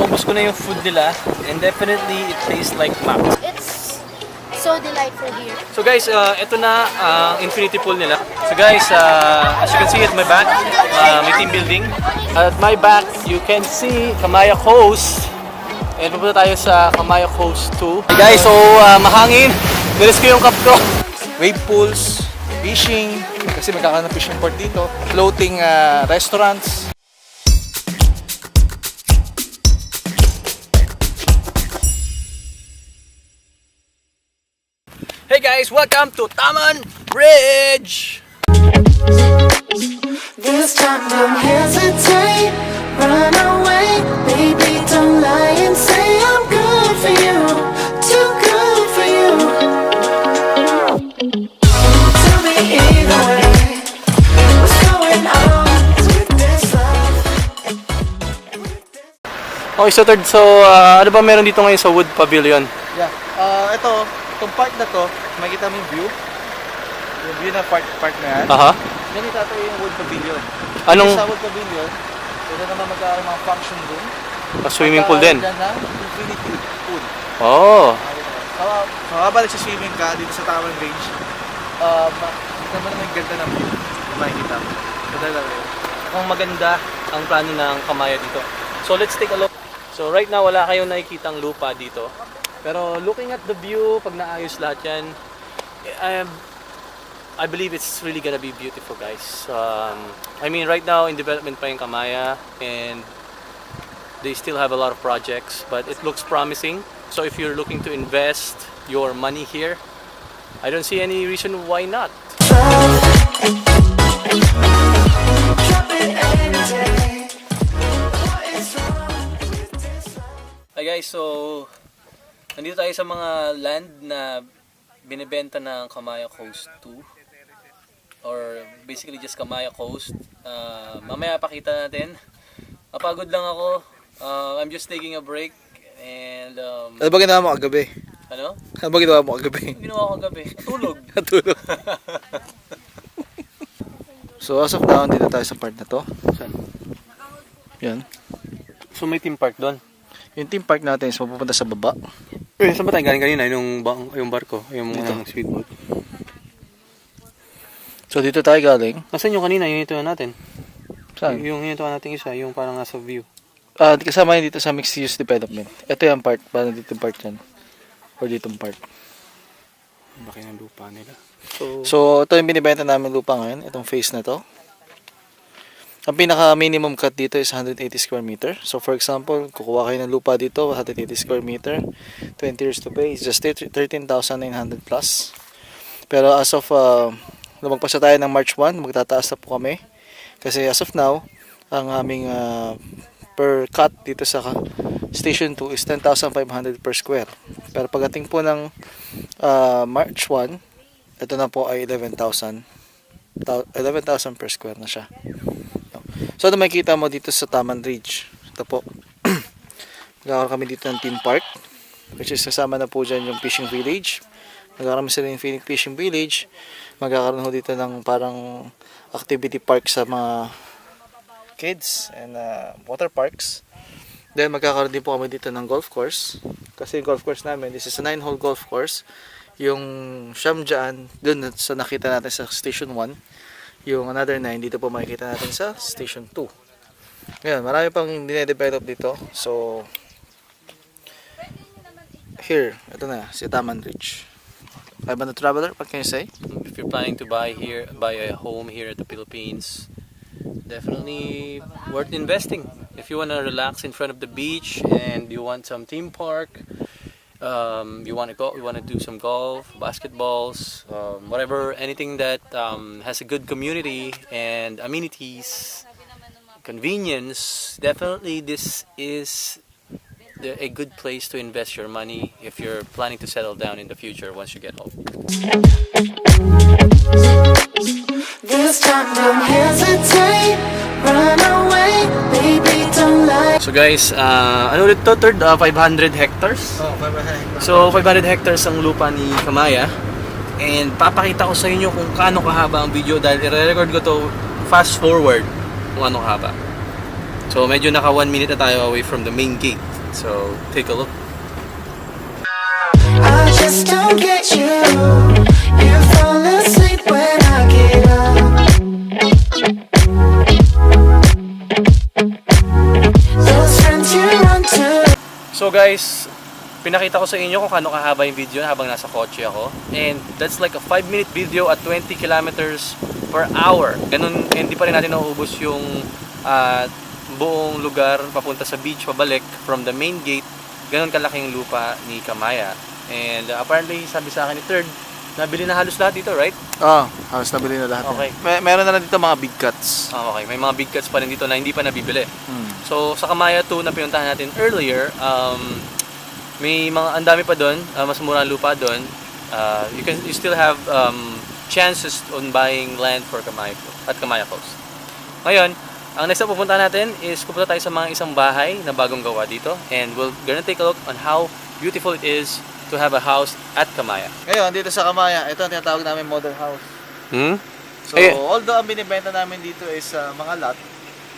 naubos ko na yung food nila and definitely it tastes like Mac. It's so delightful here. So guys, ito na ang infinity pool nila. So guys, as you can see at my back, may team building. At my back, you can see Camaya Coast. And pupunta tayo sa Camaya Coast 2. Hey guys, so mahangin. Nilis ko yung cup ko. Wave pools, fishing, kasi magkakaroon ng fishing port dito, floating restaurants. Hey guys, welcome to Taman Bridge! This time don't hesitate, run away, baby, don't lie and say I'm good for you, too good for you. Tell me either way, what's going on with this love? Okay, so third, ano ba meron dito ngayon sa Wood Pavilion? Yeah, itong part na to, makikita mo yung view. Yung view na part na yan. Aha. Yan ito yung Wood Pavilion. Anong? Sa Wood Pavilion, ito naman magkakaroon mga function room. Swimming pool din? Dyan na, infinity pool. Oh. Makabalik sa swimming ka dito sa Taman Range. Kita mo naman yung ganda ng view. Makikita mo. Ganda lang yun. Ang maganda ang plano ng Camaya dito. So let's take a look. So right now wala kayong nakikitang lupa dito. Pero looking at the view, pag naayos lahat yan, I believe it's really gonna be beautiful, guys. I mean, right now in development pa yung Camaya, and they still have a lot of projects, but it looks promising. So if you're looking to invest your money here, I don't see any reason why not. Hi guys, so nandito tayo sa mga land na binibenta ng Camaya Coast 2, or basically just Camaya Coast. Mamaya pakita natin. Napagod lang ako. I'm just taking a break and Ano ba ginawa mo kagabi? ano? Ano ba ginawa mo kagabi? Ano ginawa ko gabi? Tulog. Natulog. So as of now, dito tayo sa part na to. Saan? Yan. So may team park doon. Yung team park natin is mapupunta sa baba. Saan ba tayo galing kanina? Yung barko, yung speedboat. So dito tayo galing. Nasaan yung kanina? Yung ito natin. Saan? Yung ito natin isa, yung parang nasa view. Kasama yun dito sa mixed use development. Ito yung part, parang dito yung part yan. Or dito yung part. Baki ng lupa nila. So ito yung binibenta namin lupa ngayon. Itong phase na to. Ang pinaka minimum cut dito is 180 square meter. So for example, kukuha kayo ng lupa dito, 180 square meter, 20 years to pay, it's just 13,900 plus. Pero as of lumagpas na tayo ng March 1, magtataas na po kami. Kasi as of now, ang aming per cut dito sa Station 2 is 10,500 per square. Pero pagdating po ng March 1, ito na po ay 11,000 per square na siya. So ito makikita mo dito sa Taman Ridge. Ito po. Magkakaroon kami dito ng team park, which is kasama na po dyan yung fishing village. Magkakaroon sila yung fishing village. Magkakaroon ho dito ng parang activity park sa mga kids and water parks. Then magkakaroon din po kami dito ng golf course. Kasi yung golf course namin, this is a 9-hole golf course. Yung siyam dyan, dun sa nakita natin sa Station 1. Yung another 9, dito po makikita natin sa Station 2. Ngayon, marami pang dine-develop dito. So, here, ito na, si Taman Ridge. I'm a traveler, what can you say? If you're planning to buy a home here at the Philippines, definitely worth investing. If you want to relax in front of the beach and you want some theme park, you want to do some golf, basketballs, whatever, anything that has a good community and amenities, convenience, definitely this is a good place to invest your money if you're planning to settle down in the future once you get home. This time don't hesitate, run away, baby, don't lie. So guys, ano ulit to? 500 hectares? Oh, 500 hectares. So 500 hectares ang lupa ni Camaya. And papakita ko sa inyo kung kaano kahaba ang video dahil i-record ko to fast forward kung ano kahaba. So medyo naka 1 minute na tayo away from the main gate. So take a look. I just don't get you. You fall asleep when I get up. Those friends you run to. So guys, pinakita ko sa inyo kung kano kahaba yung video habang nasa kotse ako. And that's like a 5-minute video at 20 kilometers per hour. Ganun, hindi pa rin natin nauubos yung buong lugar papunta sa beach, pabalik from the main gate. Ganun kalaking lupa ni Camaya. And apparently, sabi sa akin ni Third, nabili na halos lahat dito, right? Halos nabili na lahat. Okay. Meron na lang dito mga big cuts. Okay, may mga big cuts pa rin dito na hindi pa nabibili. So sa Camaya 2 na pinuntahan natin earlier, may mga ang dami pa doon, mas mura ang lupa doon. You still have chances on buying land for Camaya Coast. Ngayon, ang next na pupuntahan natin is pupunta tayo sa mga isang bahay na bagong gawa dito, and we're gonna take a look on how beautiful it is to have a house at Camaya. Ngayon, dito sa Camaya, ito ang tinatawag namin model house. So, although ang binibenta namin dito is mga lot,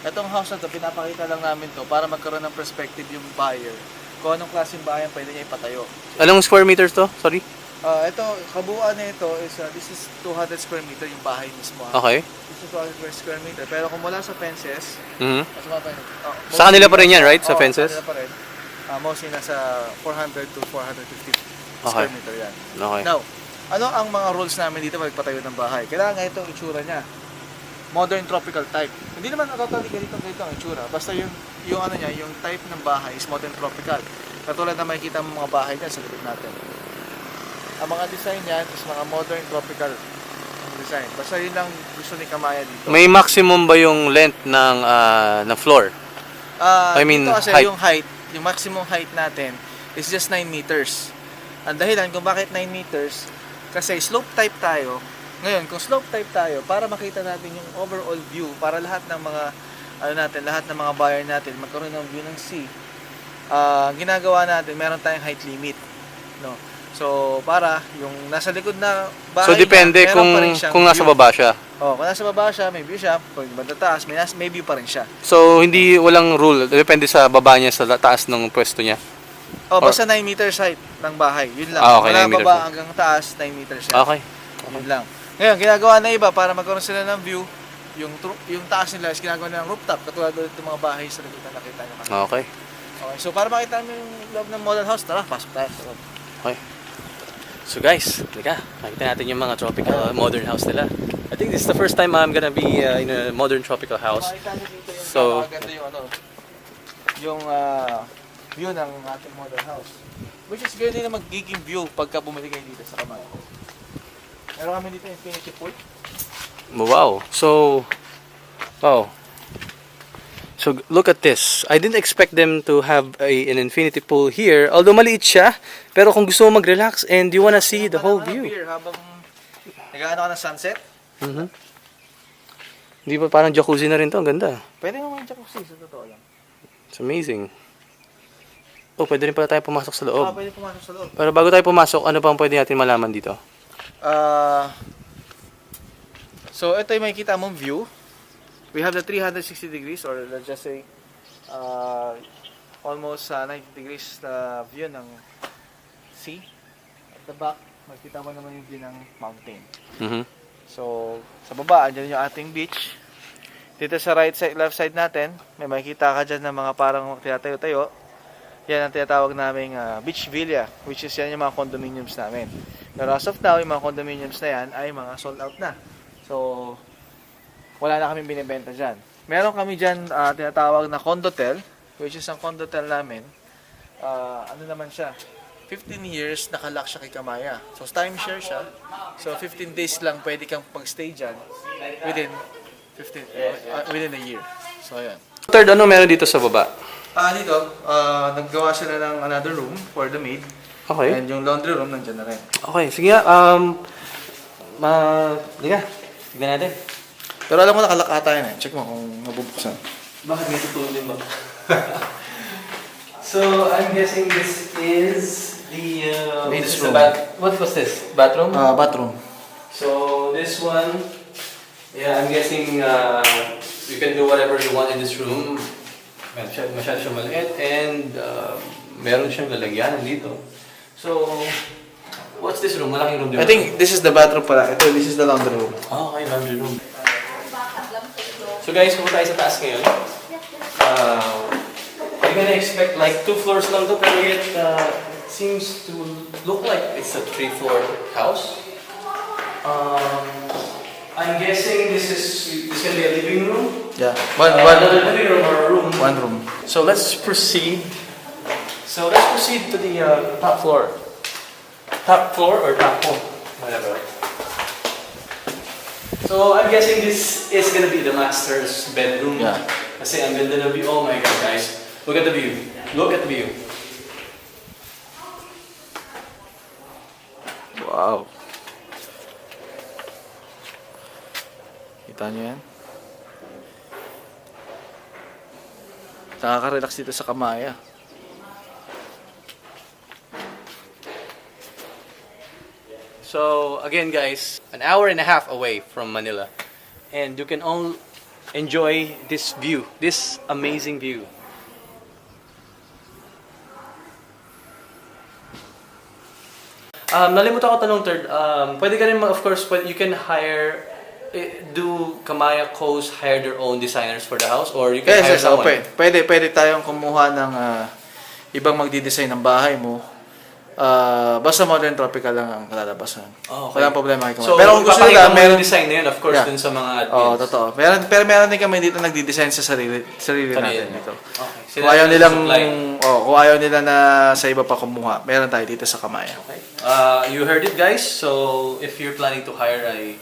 itong house na to, pinapakita lang namin to para magkaroon ng perspective yung buyer kung anong klaseng bahay ang pwede niya ipatayo. Anong square meters to? Sorry? Ito, kabuuan na ito is, this is 200 square meter yung bahay mismo. Okay. This is 200 square meter. Pero kung mula sa fences, sa kanila pa rin yan, right? Sa fences? Sa kanila pa rin. Mostly nasa 400 to 450 square meter yan. Okay. Now, ano ang mga rules namin dito pag patayo ng bahay? Kailangan itong itsura niya. Modern tropical type. Hindi naman totally ganito ang itsura. Basta yung ano niya, yung type ng bahay is modern tropical. Katulad na makikita mo mga bahay dyan sa likod natin. Ang mga design niyan is mga modern tropical design. Basta yun lang gusto ni Camaya dito. May maximum ba yung length ng floor? I mean, dito kasi height. yung maximum height natin is just 9 meters. Ang dahilan kung bakit 9 meters, kasi slope type tayo. Ngayon, kung slope type tayo, para makita natin yung overall view, para lahat ng mga lahat ng mga buyer natin magkaroon ng view ng sea. Ginagawa natin, meron tayong height limit, no? So, para yung nasa likod na bahay. So depende kung nasa baba siya. Kung nasa baba siya, may view siya. Kung banda taas, may view pa rin siya. So walang rule, depende sa baba niya, sa taas ng pwesto niya. Basta 9 meters height ng bahay. Yun lang. Okay, mula 9 meters baba hanggang taas, 9 meters siya. Okay. Yun lang. Ngayon, ginagawa na iba para magkaroon sila ng view. Yung taas nila is ginagawa na ng rooftop. Katulad ulit ng mga bahay sa likod na nakita nyo. Okay. So para makita nyo yung loob ng model house, tara, pasok tayo. Okay. So guys, makita natin yung mga tropical modern house nila. I think this is the first time I'm gonna be in a modern tropical house. Makita nyo dito yung So, maganda yung view ng ating model house. Which is ganyan din na magiging view pagka bumili kayo dito sa Camaya. Meron kami dito infinity pool. wow. So look at this. I didn't expect them to have an infinity pool here. Although maliit siya, pero kung gusto mo mag-relax and you wanna see the whole view. Habang nag-aano ka ng sunset. Hindi ba parang jacuzzi na rin to? Ang ganda. Pwede mo mag-jacuzzi sa totoo lang. It's amazing. Pwede rin pala tayo pumasok sa loob. Pwede pumasok sa loob. Pero bago tayo pumasok, ano pang pwede natin malaman dito? So ito yung makikita mong view. We have the 360 degrees, or let's just say almost 90 degrees na view ng sea. At the back, makikita mo naman yung view ng mountain. So sa baba, andyan yung ating beach. Dito sa right side, left side natin, may makikita ka dyan ng mga parang tinatayo-tayo. Yan ang tinatawag naming beach villa, which is yan yung mga condominiums namin. Pero as of now, yung mga condominiums na yan ay mga sold out na. So wala na kaming binibenta dyan. Meron kami dyan tinatawag na condotel, which is ang condotel namin. Ano naman siya? 15 years nakalock siya kay Camaya. So timeshare siya. So 15 days lang pwede kang pag-stay dyan within a year. So ayan. Third, ano meron dito sa baba? Dito, naggawa sila ng another room for the maid. Okay. And yung laundry room nandyan na rin. Okay, sige nga. Tignan natin. Pero alam mo nakalaka tayo na. Check mo kung mabubuksan. Bakit may tutulog din ba? So, I'm guessing this is the Maid's this is room. what was this? Bathroom? Bathroom. So, this one, yeah, I'm guessing you can do whatever you want in this room. Masyado siya maliit and meron siyang lalagyanan dito. So, what's this room? Malaking room, di ba? I think this is the bathroom pala. This is the laundry room. Okay, laundry room. So guys, kung tayo sa taas ngayon, I'm gonna expect like 2 floors lang to, pero yet seems to look like it's a 3-floor house. I'm guessing this gonna be a living room. Yeah. Another living room or a room. One room. So let's proceed. So let's proceed to the top floor. Top floor or top home, whatever. So I'm guessing this is gonna be the master's bedroom. Yeah. Kasi ang ganda ng view. Oh my God, guys! Look at the view. Look at the view. Wow. Kita niyo yan? Nakaka-relax dito sa Camaya. So again, guys, an hour and a half away from Manila, and you can all enjoy this view, this amazing view. Nalimutan ko tanong third. Pwede ka rin, of course, you can hire. Do Camaya Coast hire their own designers for the house, or you can hire someone? Pwede tayong kumuha ng ibang magdi-design ng bahay mo. Basta modern tropical lang ang kalalabasan. Oh, okay. Walang problema kayo. So, pero kung gusto nila, meron design na yun, of course, dun sa mga admins. Oo, totoo. Meron din kami dito nagdi-design sa sarili natin dito. Okay. Kung ayaw nila na sa iba pa kumuha, meron tayo dito sa Camaya. Okay. You heard it, guys. So, if you're planning to hire a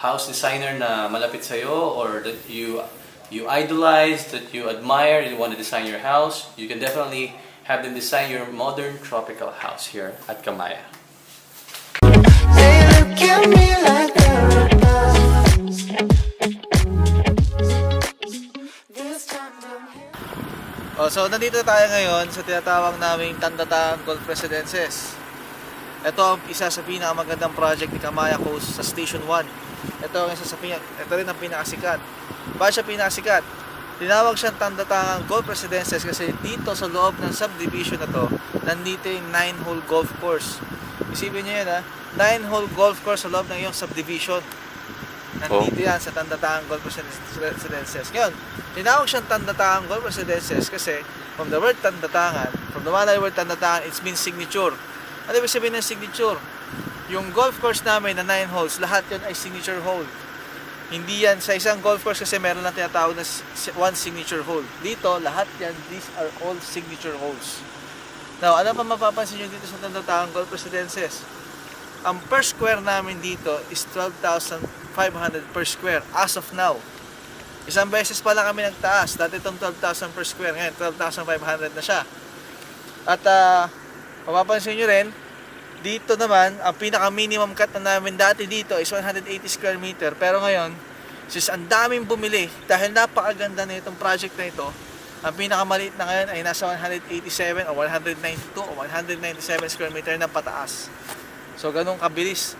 house designer na malapit sa'yo, or that you idolize, that you admire, you want to design your house, you can definitely have them design your modern tropical house here at Camaya. They look at me like they're above. This time I'm So, nandito tayo ngayon sa tinatawag naming Tandatang Golf Residences. Ito ang isa sa pinakamagandang project ni Camaya Coast sa Station 1. Ito rin ang pinakasikat. Bakit siya pinakasikat? Tinawag siyang Tandatangang Golf Residences kasi dito sa loob ng subdivision na to, nandito yung 9-hole golf course. Isipin nyo yan 9-hole golf course sa loob ng iyong subdivision. Nandito yan sa Tandatangang Golf Residences. Ngayon, tinawag siyang Tandatangang Golf Residences kasi from the word Malay word Tandatangan, it means signature. Ano ibig sabihin ng signature? Yung golf course namin na 9 holes, lahat yun ay signature hole. Hindi yan, sa isang golf course kasi meron lang tinatawag na one signature hole. Dito, lahat yan, these are all signature holes. Now, ano pa mapapansin nyo dito sa Tandatangang Golf Residences? Ang per square namin dito is 12,500 per square as of now. Isang beses pa lang kami nagtaas. Dati itong 12,000 per square, ngayon 12,500 na siya. At mapapansin nyo rin, dito naman, ang pinaka-minimum cut na namin dati dito is 180 square meter. Pero ngayon, since ang daming bumili, dahil napakaganda na itong project na ito, ang pinakamaliit na ngayon ay nasa 187 o 192 o 197 square meter na pataas. So, ganun kabilis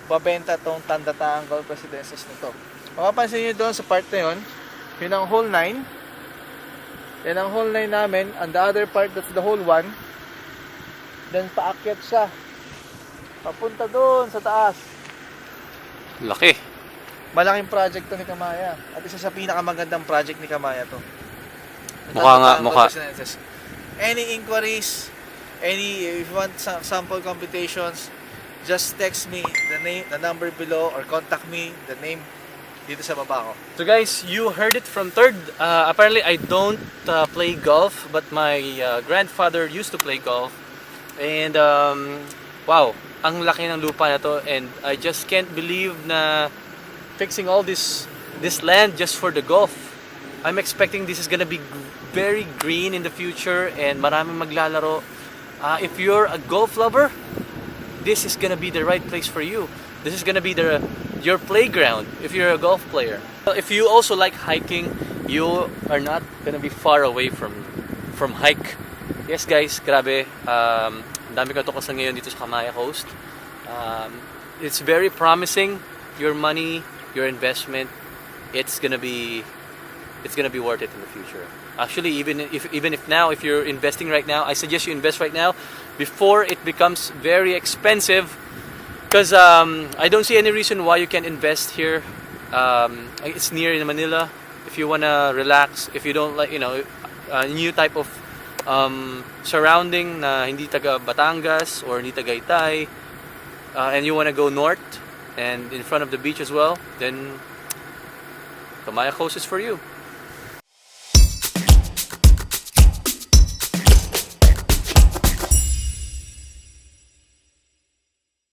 pabenta itong Tandatangang Golf Residences nito. Mapapansin nyo doon sa part na yun, yun ang hole 9. Yan ang hole 9 namin. And the other part, that's the hole 1. Then, paakyat siya. Papunta doon sa taas. Laki. Malaking project to ni Camaya. At isa sa pinakamagandang project ni Camaya to. Mukha. Any inquiries, if you want sample computations, just text me the number below, or contact me, the name dito sa baba ko. So guys, you heard it from third. Apparently, I don't play golf, but my grandfather used to play golf. And wow, ang laki ng lupa na to, and I just can't believe na fixing all this land just for the golf. I'm expecting this is gonna be very green in the future and maraming maglalaro. If you're a golf lover, this is gonna be the right place for you. This is gonna be your playground if you're a golf player. If you also like hiking, you are not gonna be far away from hike. Yes guys, grabe. Dami ko tukasan ngayon dito sa Camaya Coast. It's very promising. Your money, your investment, it's gonna be it's gonna be worth it in the future. Actually, even if now, if you're investing right now, I suggest you invest right now before it becomes very expensive. Because I don't see any reason why you can invest here. It's near in Manila. If you wanna relax, if you don't like, a new type of surrounding na hindi taga Batangas or hindi Tagaytay, and you wanna go north and in front of the beach as well, then Camaya Coast is for you.